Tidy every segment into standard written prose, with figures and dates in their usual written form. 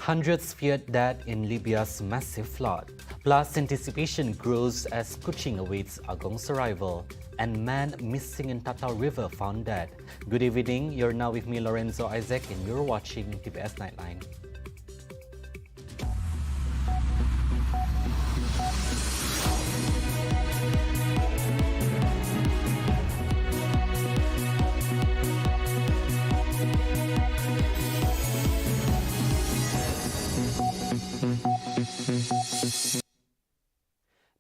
Hundreds feared death in Libya's massive flood. Plus, anticipation grows as KUCHING awaits AGONG'S arrival. And man missing in TATAU River found dead. Good evening, you're now with me, Lorenzo Isaac, and you're watching TVS Nightline.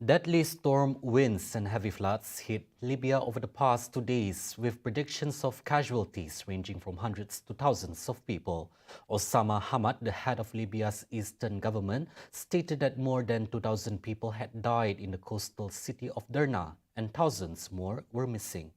Deadly storm winds and heavy floods hit Libya over the past 2 days, with predictions of casualties ranging from hundreds to thousands of people. Osama Hamad, the head of Libya's eastern government, stated that more than 2,000 people had died in the coastal city of Derna and thousands more were missing.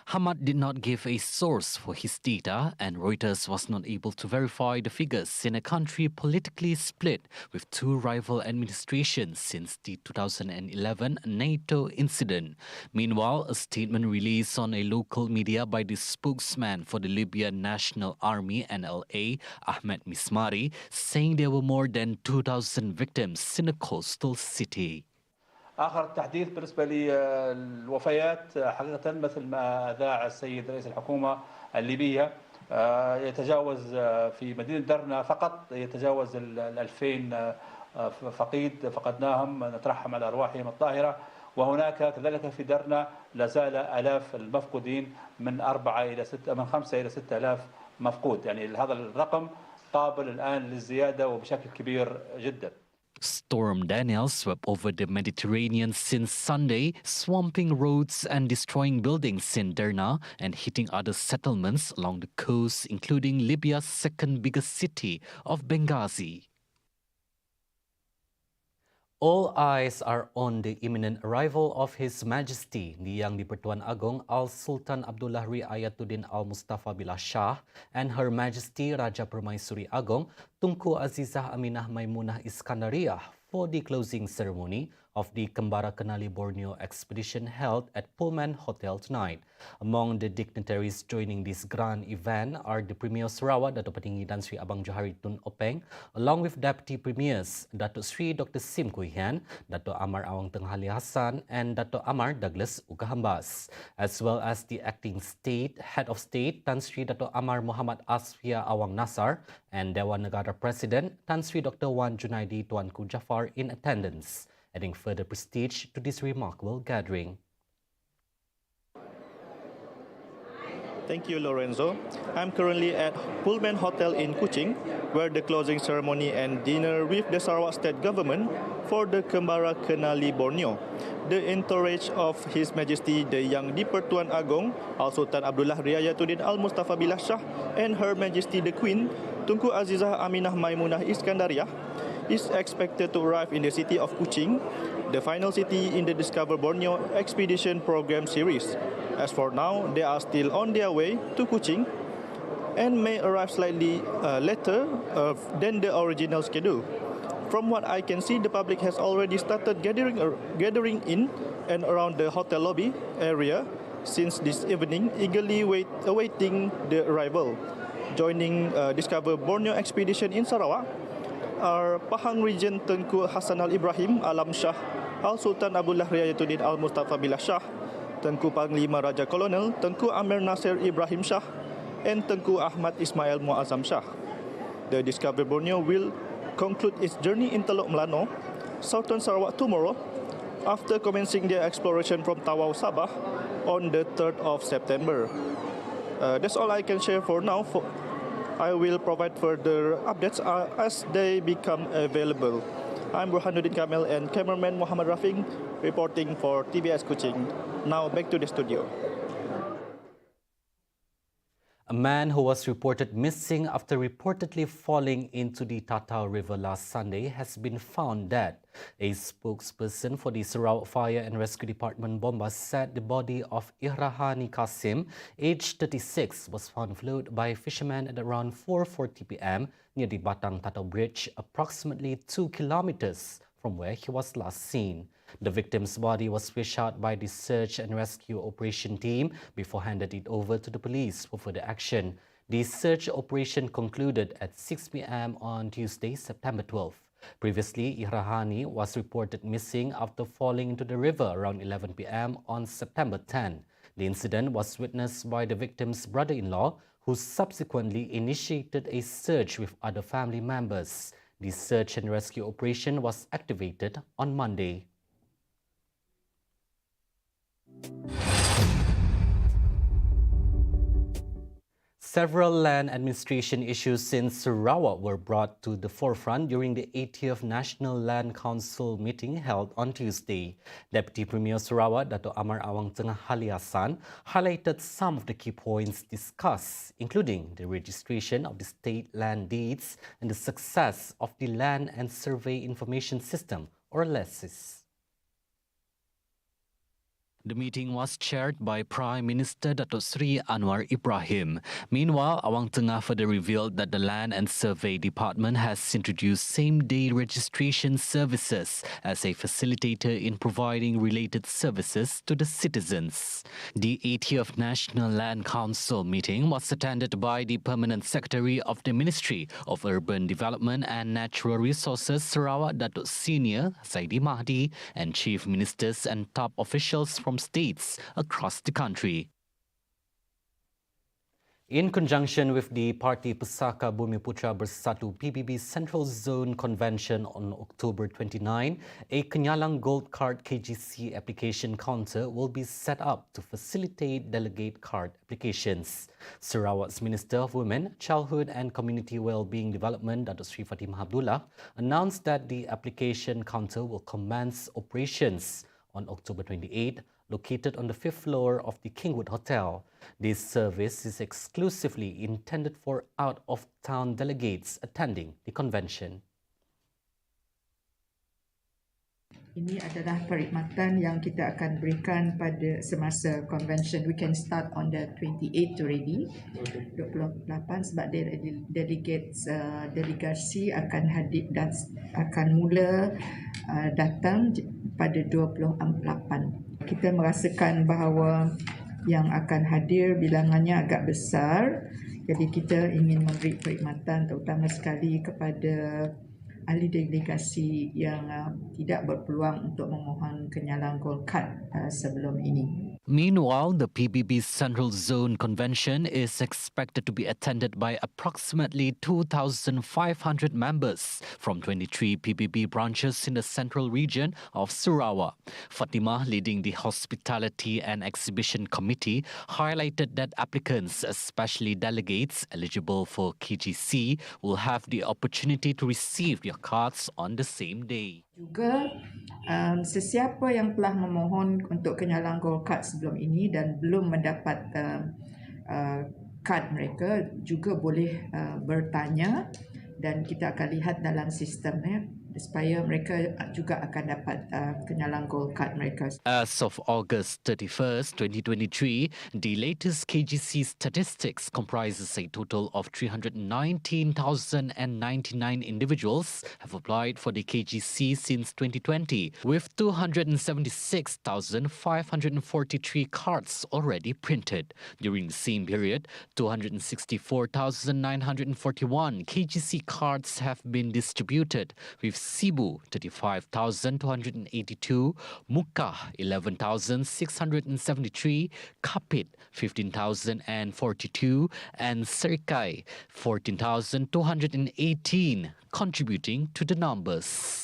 Hamad did not give a source for his data, and Reuters was not able to verify the figures in a country politically split with two rival administrations since the 2011 NATO incident. Meanwhile, a statement released on a local media by the spokesman for the Libyan National Army (NLA), Ahmed Mismari, saying there were more than 2,000 victims in the coastal city. آخر التحديث بالنسبة للوفيات حقيقة مثل ما أذاع السيد رئيس الحكومة الليبية يتجاوز في مدينة درنا فقط يتجاوز 2000 فقيد فقدناهم، نترحم على أرواحهم الطاهرة. وهناك كذلك في درنا لا زال آلاف المفقودين من 5 إلى 6000 مفقود، يعني هذا الرقم قابل الآن للزيادة وبشكل كبير جدا. Storm Daniel swept over the Mediterranean since Sunday, swamping roads and destroying buildings in Derna and hitting other settlements along the coast, including Libya's second biggest city of Benghazi. All eyes are on the imminent arrival of His Majesty, the Yang di-Pertuan Agong Al-Sultan Abdullah Riayatuddin Al-Mustafa Billah Shah and Her Majesty Raja Permaisuri Agong Tunku Azizah Aminah Maimunah Iskandariah for the closing ceremony of the Kembara Kenali Borneo expedition held at Pullman Hotel tonight. Among the dignitaries joining this grand event are the Premier Sarawa, Dato' Petinggi Tan Sri Abang Johari Tun Openg, along with Deputy Premiers Dato' Sri Dr. Sim Kuihian, Dato' Amar Awang Tenghali Hassan, and Dato' Amar Douglas Ugahambas, as well as the acting head of state Tan Sri Dato' Amar Muhammad Asfia Awang Nasar and Dewan Negara President Tan Sri Dr. Wan Junaidi Tuanku Jafar in attendance, adding further prestige to this remarkable gathering. Thank you, Lorenzo. I'm currently at Pullman Hotel in Kuching, where the closing ceremony and dinner with the Sarawak State Government for the Kembara Kenali Borneo. The entourage of His Majesty the Yang di-Pertuan Agong Al-Sultan Abdullah Riayatuddin Al-Mustafa Billah Shah and Her Majesty the Queen Tunku Azizah Aminah Maimunah Iskandariah is expected to arrive in the city of Kuching, the final city in the Discover Borneo Expedition Program series. As for now, they are still on their way to Kuching and may arrive slightly later than the original schedule. From what I can see, the public has already started gathering in and around the hotel lobby area since this evening, eagerly awaiting the arrival. Joining Discover Borneo Expedition in Sarawak are Pahang Region Tengku Hassan Al-Ibrahim Alam Shah Al-Sultan Abdullah Riayatuddin Al-Mustafa Billah Shah, Tengku Panglima Raja Kolonel Tengku Amir Nasir Ibrahim Shah, and Tengku Ahmad Ismail Muazzam Shah. The Discover Borneo will conclude its journey in Teluk Melano, Southern Sarawak tomorrow, after commencing their exploration from Tawau Sabah on the 3rd of September. That's all I can share for now. I will provide further updates as they become available. I'm Burhanuddin Kamel and cameraman Muhammad Rafiq reporting for TVS Kuching. Now back to the studio. A man who was reported missing after reportedly falling into the TATAU River last Sunday has been found dead. A spokesperson for the Sarawak Fire and Rescue Department Bombas said the body of Ihrahani Kasim, aged 36, was found floated by fishermen at around 4:40 p.m. near the Batang TATAU Bridge, approximately 2 kilometers from where he was last seen. The victim's body was fished out by the search and rescue operation team before handed it over to the police for further action. The search operation concluded at 6 p.m. on Tuesday, September 12. Previously, Ihrahani was reported missing after falling into the river around 11 p.m. on September 10. The incident was witnessed by the victim's brother-in-law, who subsequently initiated a search with other family members. The search and rescue operation was activated on Monday. Several land administration issues in Sarawa were brought to the forefront during the 80th National Land Council meeting held on Tuesday. Deputy Premier Sarawa, Dato' Amar Awang Tengah Haliasan, highlighted some of the key points discussed, including the registration of the state land deeds and the success of the Land and Survey Information System, or LESIS. The meeting was chaired by Prime Minister Dato' Sri Anwar Ibrahim. Meanwhile, Awang Tengah further revealed that the Land and Survey Department has introduced same-day registration services as a facilitator in providing related services to the citizens. The 80th National Land Council meeting was attended by the Permanent Secretary of the Ministry of Urban Development and Natural Resources, Sarawak, Dato' Senior Saidi Mahdi, and Chief Ministers and top officials from states across the country. In conjunction with the Parti Pusaka Bumiputra Bersatu PBB Central Zone Convention on October 29, a Kenyalang Gold Card KGC application counter will be set up to facilitate delegate card applications. Sarawak's Minister of Women, Childhood and Community Wellbeing Development, Dato' Sri Fatimah Abdullah, announced that the application counter will commence operations on October 28, located on the 5th floor of the Kingwood Hotel. This service is exclusively intended for out-of-town delegates attending the convention. Ini adalah perkhidmatan yang kita akan berikan pada semasa convention. We can start on the 28th already, 28 sebab delegates delegasi akan hadir dan akan mula datang pada 28. Kita merasakan bahawa yang akan hadir bilangannya agak besar, jadi kita ingin memberi perkhidmatan terutama sekali kepada ahli delegasi yang tidak berpeluang untuk memohon kenyalang Gold Card sebelum ini. Meanwhile, the PBB Central Zone Convention is expected to be attended by approximately 2,500 members from 23 PBB branches in the central region of Sarawak. Fatimah, leading the Hospitality and Exhibition Committee, highlighted that applicants, especially delegates eligible for KGC, will have the opportunity to receive their cards on the same day. Juga sesiapa yang telah memohon untuk kenyalang Gold Card sebelum ini dan belum mendapat kad mereka juga boleh bertanya dan kita akan lihat dalam sistemnya supaya mereka juga akan dapat kenyalang Gold Card mereka. As of August 31st, 2023, the latest KGC statistics comprises a total of 319,099 individuals have applied for the KGC since 2020, with 276,543 cards already printed. During the same period, 264,941 KGC cards have been distributed, with Sibu 35,282, Muka 11,673, Kapit 15,042, and Serkai 14,218, contributing to the numbers.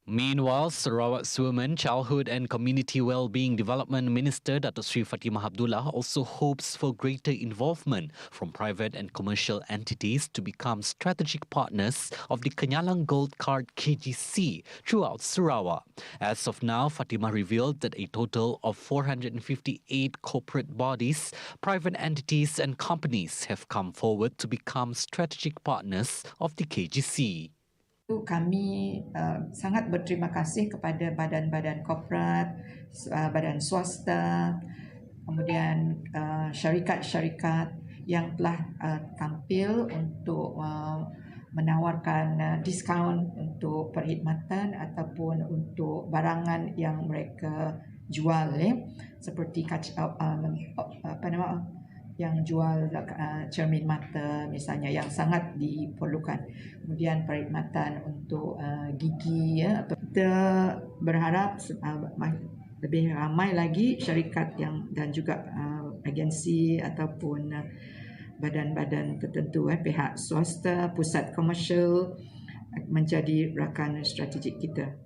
Meanwhile, Sarawak's Women, Childhood and Community Wellbeing Development Minister Dato' Sri Fatimah Abdullah also hopes for greater involvement from private and commercial entities to become strategic partners of the Kenyalang Gold Card KGC throughout Sarawak. As of now, Fatimah revealed that a total of 458 corporate bodies, private entities and companies have come forward to become strategic partners of the KGC. Kami sangat berterima kasih kepada badan-badan korporat, badan swasta, kemudian syarikat-syarikat yang telah tampil untuk menawarkan diskaun untuk perkhidmatan ataupun untuk barangan yang mereka jual seperti apa nama yang jual cermin mata misalnya yang sangat diperlukan. Kemudian perkhidmatan untuk gigi atau kita berharap lebih ramai lagi syarikat yang dan juga agensi ataupun badan-badan tertentu pihak swasta, pusat komersial menjadi rakan strategik kita.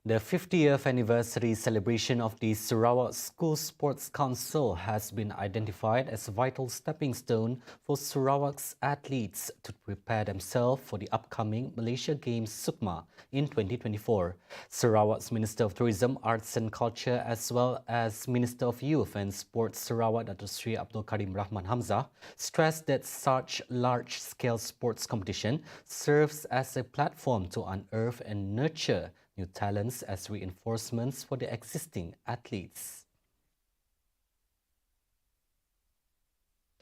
The 50th anniversary celebration of the Sarawa School Sports Council has been identified as a vital stepping stone for Sarawak's athletes to prepare themselves for the upcoming Malaysia Games Sukma in 2024. Sarawak's Minister of Tourism, Arts and Culture as well as Minister of Youth and Sports Sarawak Datuk Sri Abdul Karim Rahman Hamzah stressed that such large-scale sports competition serves as a platform to unearth and nurture new talents as reinforcements for the existing athletes.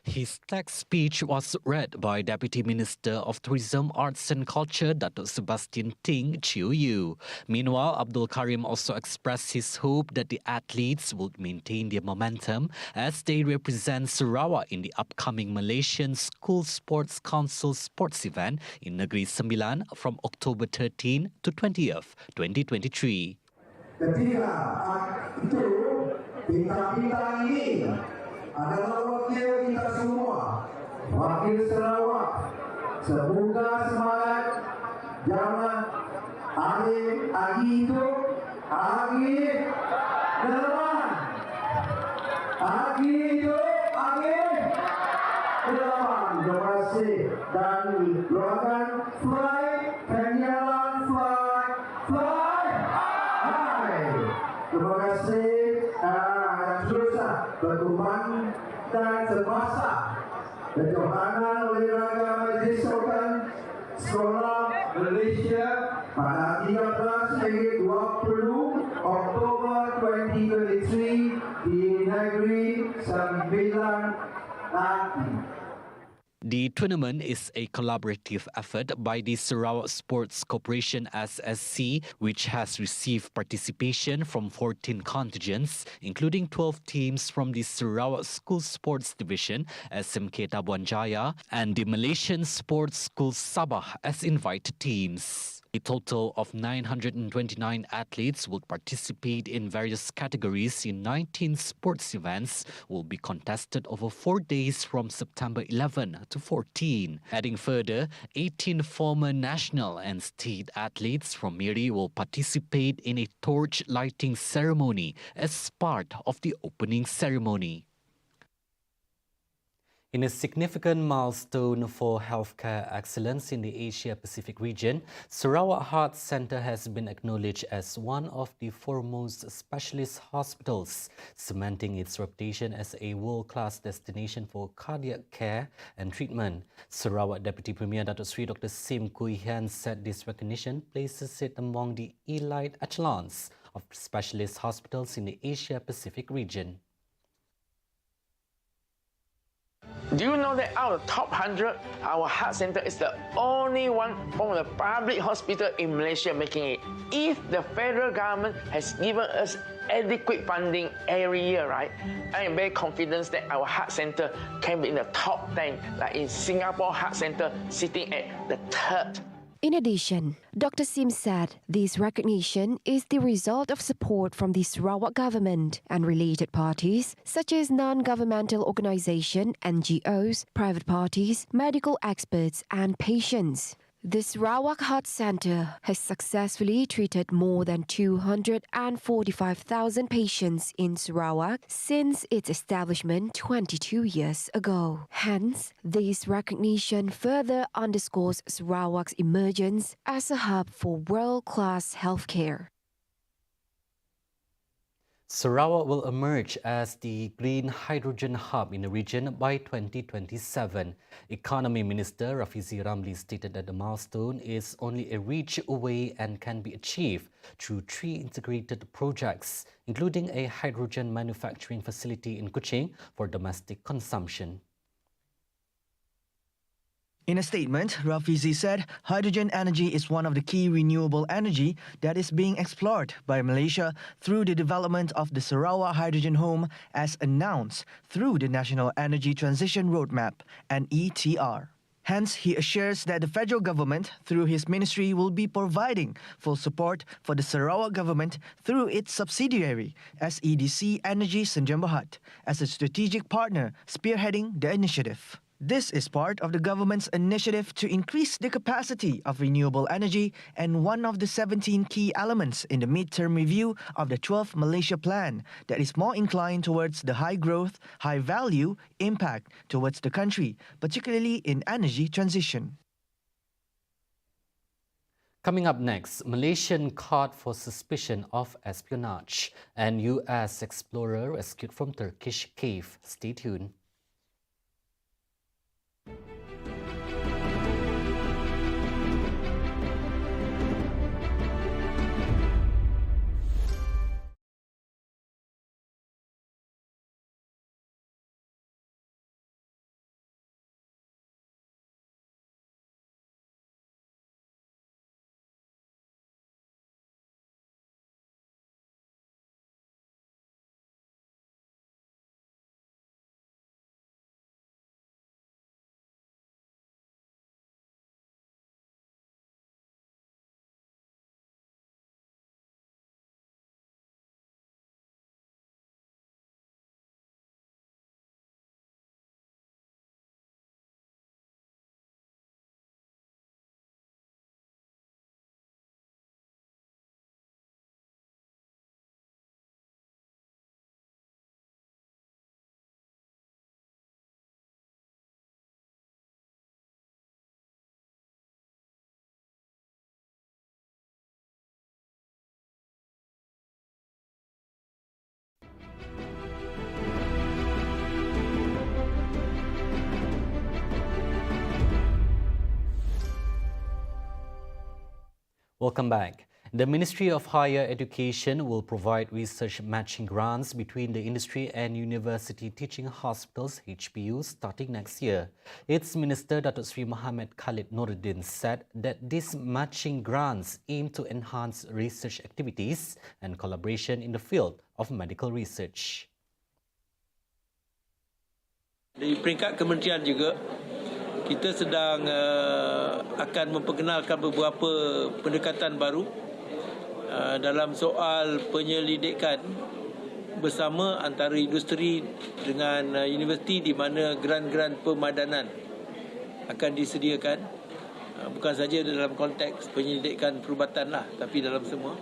His text speech was read by Deputy Minister of Tourism, Arts and Culture, Datuk Sebastian Ting Chiu Yu. Meanwhile, Abdul Karim also expressed his hope that the athletes would maintain their momentum as they represent Sarawak in the upcoming Malaysian School Sports Council sports event in Negeri Sembilan from October 13 to 20th, 2023. Ketika itu bintang-bintang ini adalah wakil kita semua, wakil Sarawak. Semoga semangat, jangan agi itu, agi delapan, agi itu, agi delapan. Terima kasih dan doakan fly, penyalan fly, fly high. Terima kasih. Teruslah berkembang dan semasa kejohanan oleh raga Majlis Sultan Sekolah Malaysia pada 13 hingga 20 Oktober 2023 di Negeri Sembilan nanti. The tournament is a collaborative effort by the Sarawak Sports Corporation SSC, which has received participation from 14 contingents, including 12 teams from the Sarawak School Sports Division, SMK Tabuan Jaya, and the Malaysian Sports School Sabah as invited teams. A total of 929 athletes will participate in various categories in 19 sports events will be contested over 4 days from September 11 to 14. Adding further, 18 former national and state athletes from Miri will participate in a torch lighting ceremony as part of the opening ceremony. In a significant milestone for healthcare excellence in the Asia-Pacific region, Sarawak Heart Centre has been acknowledged as one of the foremost specialist hospitals, cementing its reputation as a world-class destination for cardiac care and treatment. Sarawak Deputy Premier Datuk Sri Dr. Sim Kui Hian said this recognition places it among the elite echelons of specialist hospitals in the Asia-Pacific region. Do you know that out of the top 100, our heart center is the only one from the public hospital in Malaysia making it? If the federal government has given us adequate funding every year, right, I am very confident that our heart center can be in the top 10, like in Singapore Heart Center sitting at the 3rd. In addition, Dr. Sim said this recognition is the result of support from the Sarawak government and related parties such as non-governmental organizations, NGOs, private parties, medical experts and patients. The Sarawak Heart Centre has successfully treated more than 245,000 patients in Sarawak since its establishment 22 years ago. Hence, this recognition further underscores Sarawak's emergence as a hub for world-class healthcare. Sarawak will emerge as the green hydrogen hub in the region by 2027. Economy Minister Rafizi Ramli stated that the milestone is only a reach away and can be achieved through 3 integrated projects, including a hydrogen manufacturing facility in KUCHING for domestic consumption. In a statement, Rafizi said hydrogen energy is one of the key renewable energy that is being explored by Malaysia through the development of the Sarawa Hydrogen Home as announced through the National Energy Transition Roadmap, NETR. Hence, he assures that the federal government, through his ministry, will be providing full support for the Sarawak government through its subsidiary, SEDC Energy Senjam Berhad, as a strategic partner spearheading the initiative. This is part of the government's initiative to increase the capacity of renewable energy and one of the 17 key elements in the mid-term review of the 12th Malaysia Plan that is more inclined towards the high growth, high value impact towards the country, particularly in energy transition. Coming up next, Malaysian caught for suspicion of espionage and US explorer rescued from Turkish cave. Stay tuned. Welcome back. The Ministry of Higher Education will provide research matching grants between the industry and university teaching hospitals (HPUs) starting next year. Its Minister Datuk Seri Mohamed Khalid Noordin said that these matching grants aim to enhance research activities and collaboration in the field of medical research. Di peringkat kementerian juga, kita sedang akan memperkenalkan beberapa pendekatan baru dalam soal penyelidikan bersama antara industri dengan universiti di mana grant-grant pemadanan akan disediakan, bukan saja dalam konteks penyelidikan perubatan lah, tapi dalam semua,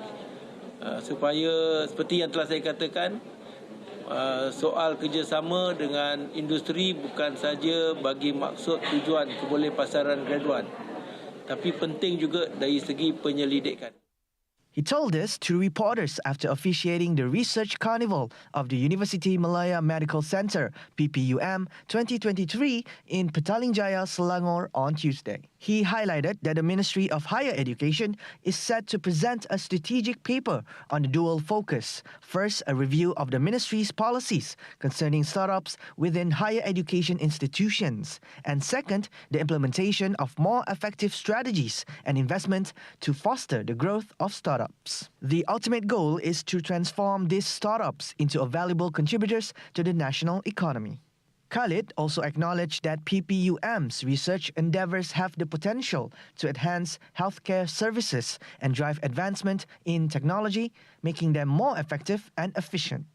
supaya seperti yang telah saya katakan, soal kerjasama dengan industri bukan saja bagi maksud tujuan kebolehpasaran graduan, tapi penting juga dari segi penyelidikan. He told this to reporters after officiating the Research Carnival of the University Malaya Medical Centre, PPUM 2023 in Petaling Jaya, Selangor on Tuesday. He highlighted that the Ministry of Higher Education is set to present a strategic paper on the dual focus. First, a review of the ministry's policies concerning startups within higher education institutions. And second, the implementation of more effective strategies and investment to foster the growth of startups. The ultimate goal is to transform these startups into valuable contributors to the national economy. Khalid also acknowledged that PPUM's research endeavors have the potential to enhance healthcare services and drive advancement in technology, making them more effective and efficient.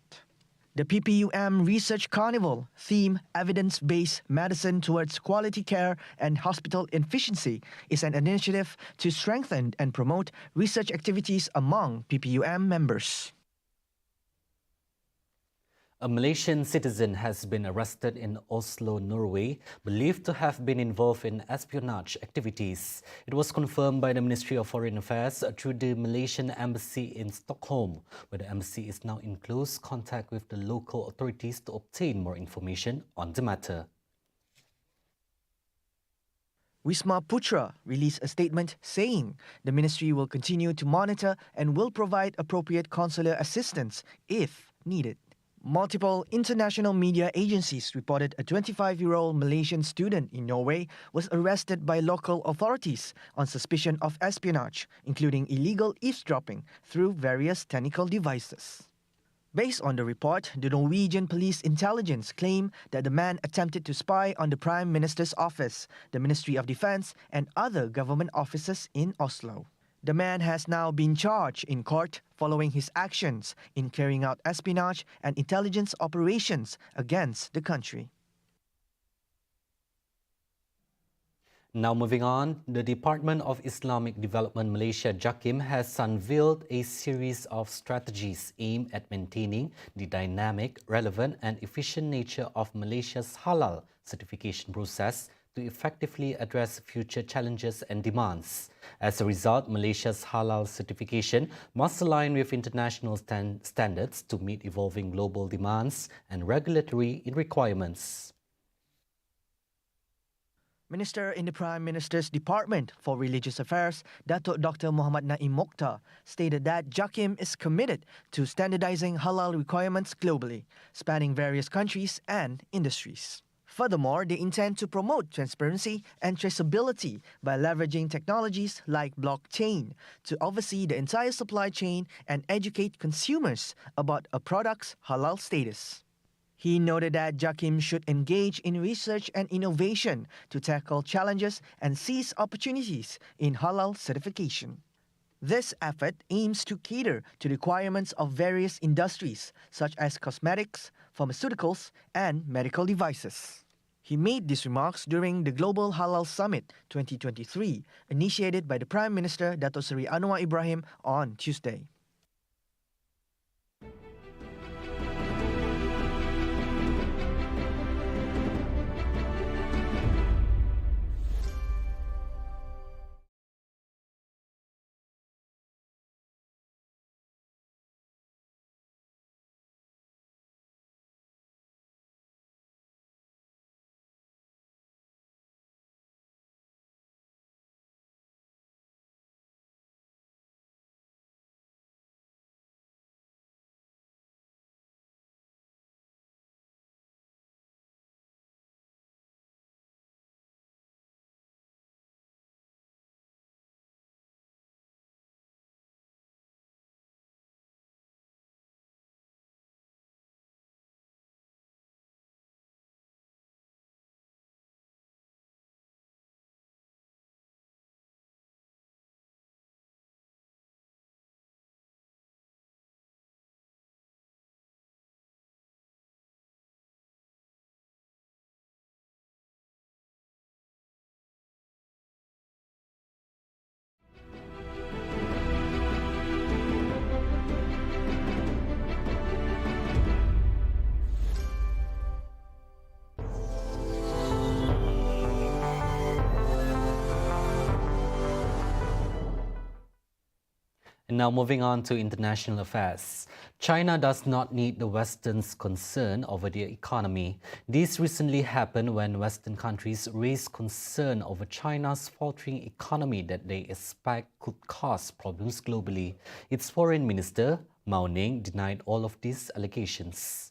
The PPUM Research Carnival theme Evidence-Based Medicine Towards Quality Care and Hospital Efficiency is an initiative to strengthen and promote research activities among PPUM members. A Malaysian citizen has been arrested in Oslo, Norway, believed to have been involved in espionage activities. It was confirmed by the Ministry of Foreign Affairs through the Malaysian Embassy in Stockholm, where the embassy is now in close contact with the local authorities to obtain more information on the matter. Wisma Putra released a statement saying the ministry will continue to monitor and will provide appropriate consular assistance if needed. Multiple international media agencies reported a 25-year-old Malaysian student in Norway was arrested by local authorities on suspicion of espionage, including illegal eavesdropping through various technical devices. Based on the report, the Norwegian police intelligence claimed that the man attempted to spy on the Prime Minister's office, the Ministry of Defense, and other government offices in Oslo. The man has now been charged in court following his actions in carrying out espionage and intelligence operations against the country. Now moving on, the Department of Islamic Development Malaysia JAKIM has unveiled a series of strategies aimed at maintaining the dynamic, relevant and efficient nature of Malaysia's Halal Certification process to effectively address future challenges and demands. As a result, Malaysia's Halal Certification must align with international standards to meet evolving global demands and regulatory requirements. Minister in the Prime Minister's Department for Religious Affairs, Datuk Dr. Muhammad Naim Mokhtar, stated that JAKIM is committed to standardizing halal requirements globally, spanning various countries and industries. Furthermore, they intend to promote transparency and traceability by leveraging technologies like blockchain to oversee the entire supply chain and educate consumers about a product's halal status. He noted that JAKIM should engage in research and innovation to tackle challenges and seize opportunities in halal certification. This effort aims to cater to the requirements of various industries such as cosmetics, pharmaceuticals, and medical devices. He made these remarks during the Global Halal Summit 2023, initiated by the Prime Minister Dato Seri Anwar Ibrahim on Tuesday. And now moving on to international affairs. China does not need the Western's concern over their economy. This recently happened when Western countries raised concern over China's faltering economy that they expect could cause problems globally. Its foreign minister, Mao Ning, denied all of these allegations.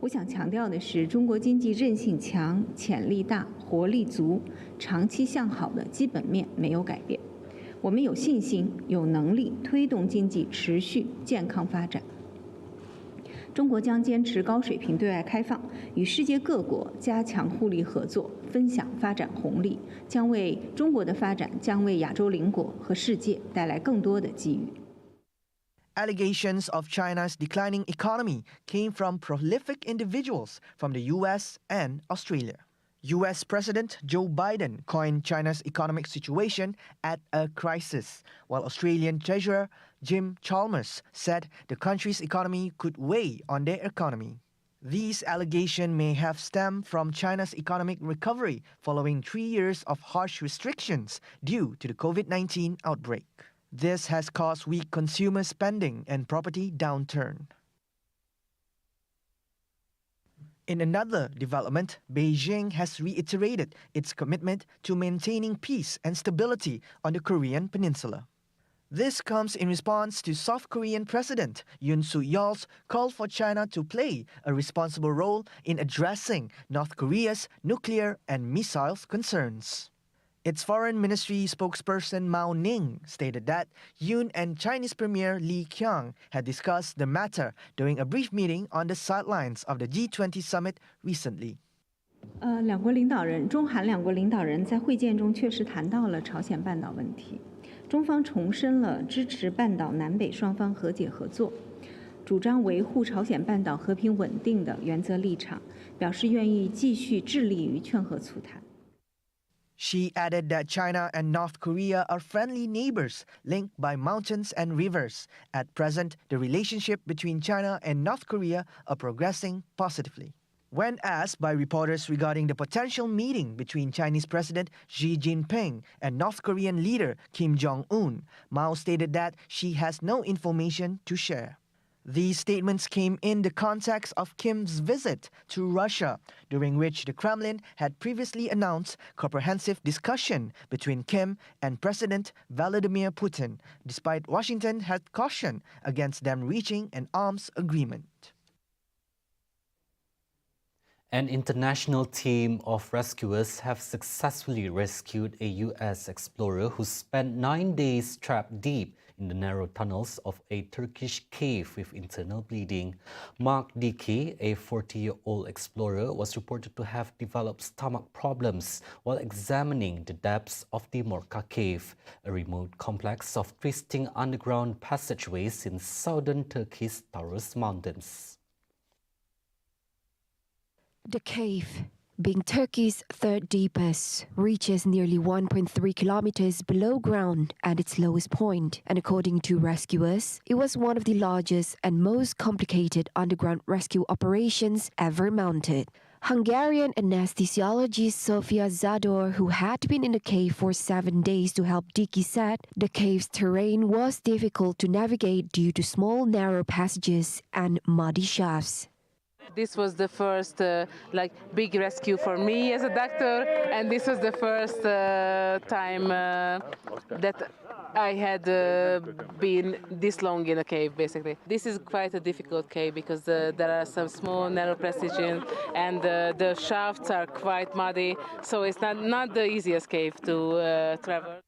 我想强调的是，中国经济韧性强、潜力大、活力足、长期向好的基本面没有改变。我们有信心、有能力推动经济持续健康发展。中国将坚持高水平对外开放，与世界各国加强互利合作，分享发展红利，将为中国的发展，将为亚洲邻国和世界带来更多的机遇。 Allegations of China's declining economy came from prolific individuals from the US and Australia. US President Joe Biden coined China's economic situation at a crisis, while Australian Treasurer Jim Chalmers said the country's economy could weigh on their economy. These allegations may have stemmed from China's economic recovery following 3 years of harsh restrictions due to the COVID-19 outbreak. This has caused weak consumer spending and property downturn. In another development, Beijing has reiterated its commitment to maintaining peace and stability on the Korean peninsula. This comes in response to South Korean President Yoon Suk-yeol's call for China to play a responsible role in addressing North Korea's nuclear and missiles concerns. Its Foreign Ministry spokesperson Mao Ning stated that Yoon and Chinese Premier Li Qiang had discussed the matter during a brief meeting on the sidelines of the G20 summit recently. 两国领导人，中韩两国领导人在会见中确实谈到了朝鲜半岛问题。中方重申了支持半岛南北双方和解合作，主张维护朝鲜半岛和平稳定的原则立场，表示愿意继续致力于劝和促谈。 She added that China and North Korea are friendly neighbors linked by mountains and rivers. At present, the relationship between China and North Korea are progressing positively. When asked by reporters regarding the potential meeting between Chinese President Xi Jinping and North Korean leader Kim Jong-un, Mao stated that she has no information to share. These statements came in the context of Kim's visit to Russia, during which the Kremlin had previously announced comprehensive discussion between Kim and President Vladimir Putin, despite Washington had cautioned against them reaching an arms agreement. An international team of rescuers have successfully rescued a U.S. explorer who spent 9 days trapped deep in the narrow tunnels of a Turkish cave with internal bleeding. Mark Dickey, a 40-year-old explorer, was reported to have developed stomach problems while examining the depths of the Morka cave, a remote complex of twisting underground passageways in southern Turkey's Taurus Mountains. The cave, being Turkey's third deepest, reaches nearly 1.3 kilometers below ground at its lowest point, and according to rescuers, it was one of the largest and most complicated underground rescue operations ever mounted. Hungarian anesthesiologist Sofia Zador, who had been in the cave for 7 days to help Dickey, said the cave's terrain was difficult to navigate due to small narrow passages and muddy shafts. This was the first big rescue for me as a doctor, and this was the first time that I had been this long in a cave, basically. This is quite a difficult cave because there are some small narrow passages and the shafts are quite muddy, so it's not the easiest cave to travel.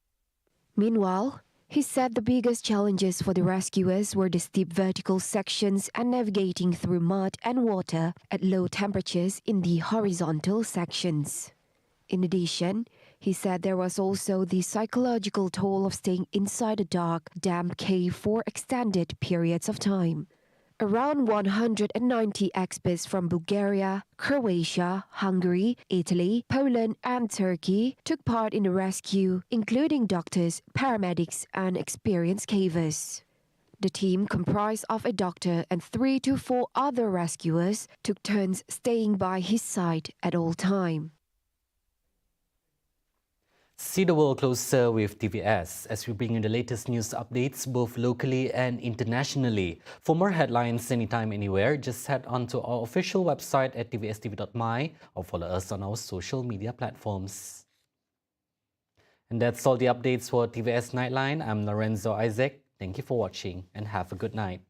Meanwhile, he said the biggest challenges for the rescuers were the steep vertical sections and navigating through mud and water at low temperatures in the horizontal sections. In addition, he said there was also the psychological toll of staying inside a dark, damp cave for extended periods of time. Around 190 experts from Bulgaria, Croatia, Hungary, Italy, Poland and Turkey took part in the rescue, including doctors, paramedics and experienced cavers. The team, comprised of a doctor and 3 to 4 other rescuers, took turns staying by his side at all times. See the world closer with TVS as we bring you the latest news updates both locally and internationally. For more headlines anytime, anywhere, just head on to our official website at tvstv.my or follow us on our social media platforms. And that's all the updates for TVS Nightline. I'm Lorenzo Isaac. Thank you for watching and have a good night.